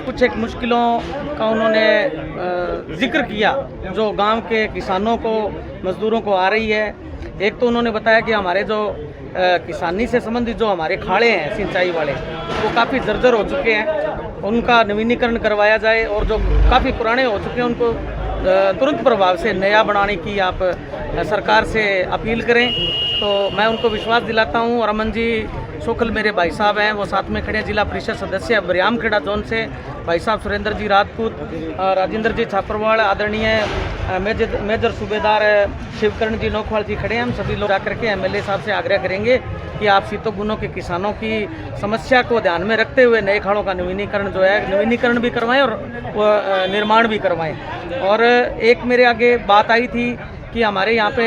कुछ एक मुश्किलों का उन्होंने जिक्र किया जो गांव के किसानों को, मजदूरों को आ रही है। एक तो उन्होंने बताया कि हमारे जो किसानी से संबंधित जो हमारे खाड़े हैं सिंचाई वाले, वो काफ़ी जर्जर हो चुके हैं, उनका नवीनीकरण करवाया जाए, और जो काफ़ी पुराने हो चुके हैं उनको तुरंत प्रभाव से नया बनाने की आप सरकार से अपील करें। तो मैं उनको विश्वास दिलाता हूं। और अमन जी सोखल मेरे भाई साहब हैं, वो साथ में खड़े हैं, जिला परिषद सदस्य बरियामखेड़ा जोन से भाई साहब सुरेंद्र जी राजपूत, राजेंद्र जी छापरवाड़, आदरणीय मेजर सूबेदार शिवकरण जी नौखवाल जी खड़े हैं। हम सभी लोग आकर के एमएलए साहब से आग्रह करेंगे कि आप सीतोगुनों के किसानों की समस्या को ध्यान में रखते हुए नए खाड़ों का नवीनीकरण भी करवाएं और निर्माण भी करवाएं। और एक मेरे आगे बात आई थी कि हमारे यहाँ पे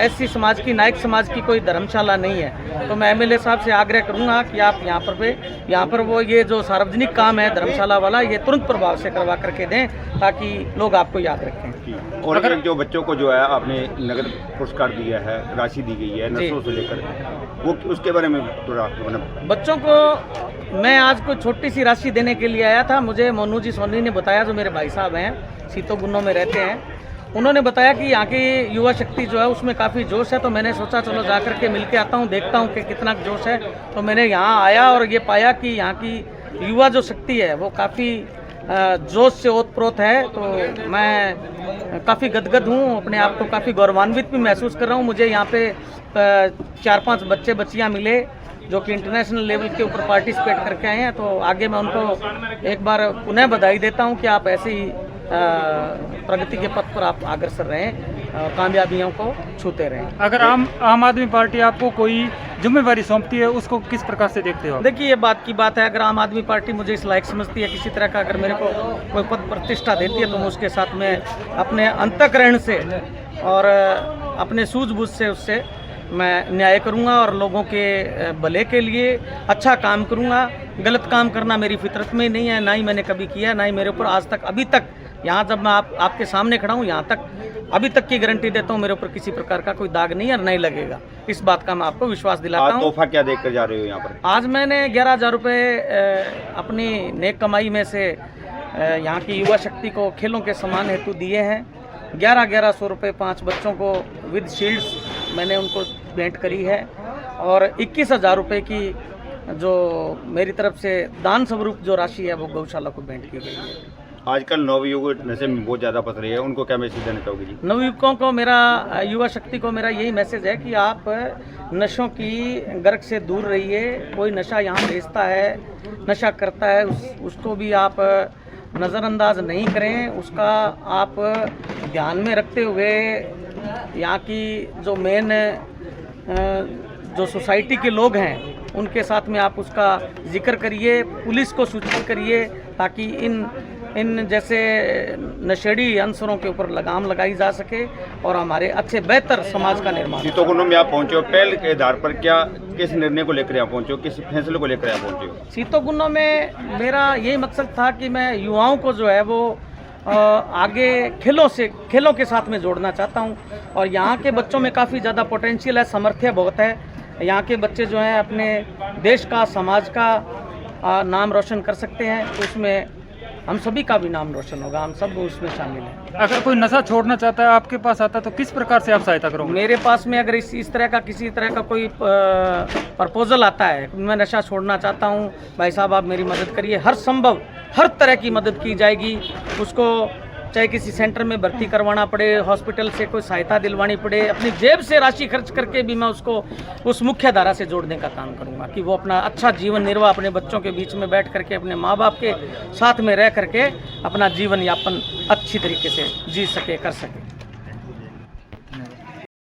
एससी समाज की, नायक समाज की कोई धर्मशाला नहीं है, तो मैं एमएलए साहब से आग्रह करूँगा कि आप यहाँ पर वो ये जो सार्वजनिक काम है धर्मशाला वाला, ये तुरंत प्रभाव से करवा करके दें ताकि लोग आपको याद रखें। और अगर जो बच्चों को जो है आपने नगद पुरस्कार दिया है, राशि दी गई है नशों से लेकर, वो उसके बारे में थोड़ा बच्चों को मैं आज कोई छोटी सी राशि देने के लिए आया था। मुझे मोनू जी सोनी ने बताया, जो मेरे भाई साहब हैं, सीतोगुन्नों में रहते हैं, उन्होंने बताया कि यहाँ की युवा शक्ति जो है उसमें काफ़ी जोश है। तो मैंने सोचा चलो जा कर के मिल के आता हूँ, देखता हूँ कि कितना जोश है। तो मैंने यहाँ आया और ये पाया कि यहाँ की युवा जो शक्ति है वो काफ़ी जोश से ओतप्रोत है। तो मैं काफ़ी गदगद हूँ, अपने आप को काफ़ी गौरवान्वित भी महसूस कर रहा हूँ। मुझे यहाँ पे 4-5 बच्चे बच्चियाँ मिले जो कि इंटरनेशनल लेवल के ऊपर पार्टिसिपेट करके आए हैं। तो आगे मैं उनको एक बार पुनः बधाई देता हूँ कि आप ऐसे ही प्रगति के पथ पर आप अग्रसर रहें, कामयाबियों को छूते रहें। अगर आम आदमी पार्टी आपको कोई जिम्मेवारी सौंपती है, उसको किस प्रकार से देखते हो? देखिए, ये बात की बात है, अगर आम आदमी पार्टी मुझे इस लायक समझती है किसी तरह का, अगर मेरे को कोई पद प्रतिष्ठा देती है, तो मैं उसके साथ में अपने अंतःकरण से और अपने सूझबूझ से उससे मैं न्याय करूंगा और लोगों के भले के लिए अच्छा काम करूंगा। गलत काम करना मेरी फितरत में नहीं है, ना ही मैंने कभी किया, ना ही मेरे ऊपर आज तक, अभी तक, यहाँ जब मैं आपके सामने खड़ा हूँ, यहाँ तक अभी तक की गारंटी देता हूँ, मेरे ऊपर किसी प्रकार का कोई दाग नहीं है और नहीं लगेगा। इस बात का मैं आपको विश्वास दिलाता हूँ। तोहफा क्या देकर जा रहे हो यहाँ पर? आज मैंने 11,000 रुपये अपनी नेक कमाई में से यहाँ की युवा शक्ति को खेलों के सम्मान हेतु दिए हैं। 1100 रुपये 5 बच्चों को विद शील्ड्स मैंने उनको भेंट करी है, और 21,000 रुपये की जो मेरी तरफ से दान स्वरूप जो राशि है वो गौशाला को भेंट की गई है। आजकल नवयुवक नशे में बहुत ज़्यादा फंस रही है, उनको क्या मैसेज देना चाहोगे जी? नवयुवकों को, मेरा युवा शक्ति को मेरा यही मैसेज है कि आप नशों की गर्क से दूर रहिए। कोई नशा यहाँ बेचता है, नशा करता है, उसको भी आप नज़रअंदाज नहीं करें, उसका आप ध्यान में रखते हुए यहाँ की जो मेन जो सोसाइटी के लोग हैं उनके साथ में आप उसका जिक्र करिए, पुलिस को सूचित करिए, ताकि इन जैसे नशेड़ी अंसरों के ऊपर लगाम लगाई जा सके और हमारे अच्छे बेहतर समाज का निर्माण। सीतोगुनों में आप पहुंचे हो, पहल के आधार पर क्या, किस निर्णय को लेकर यहाँ पहुंचे हो, किस फैसले को लेकर यहाँ पहुंचे हो? सीतोगुनों में मेरा यही मकसद था कि मैं युवाओं को जो है वो आगे खेलों के साथ में जोड़ना चाहता हूँ। और यहाँ के बच्चों में काफ़ी ज़्यादा पोटेंशियल है, सामर्थ्य बहुत है। यहाँ के बच्चे जो हैं अपने देश का, समाज का नाम रोशन कर सकते हैं, तो उसमें हम सभी का भी नाम रोशन होगा, हम सब उसमें शामिल हैं। अगर कोई नशा छोड़ना चाहता है, आपके पास आता है, तो किस प्रकार से आप सहायता करोगे? मेरे पास में अगर इस तरह का किसी तरह का कोई प्रपोजल आता है, मैं नशा छोड़ना चाहता हूँ, भाई साहब आप मेरी मदद करिए, हर संभव हर तरह की मदद की जाएगी। उसको चाहे किसी सेंटर में भर्ती करवाना पड़े, हॉस्पिटल से कोई सहायता दिलवानी पड़े, अपनी जेब से राशि खर्च करके भी मैं उसको उस मुख्य धारा से जोड़ने का काम करूंगा कि वो अपना अच्छा जीवन निर्वाह अपने बच्चों के बीच में बैठ करके, अपने माँ बाप के साथ में रह करके अपना जीवन यापन अच्छी तरीके से जी सके, कर सके।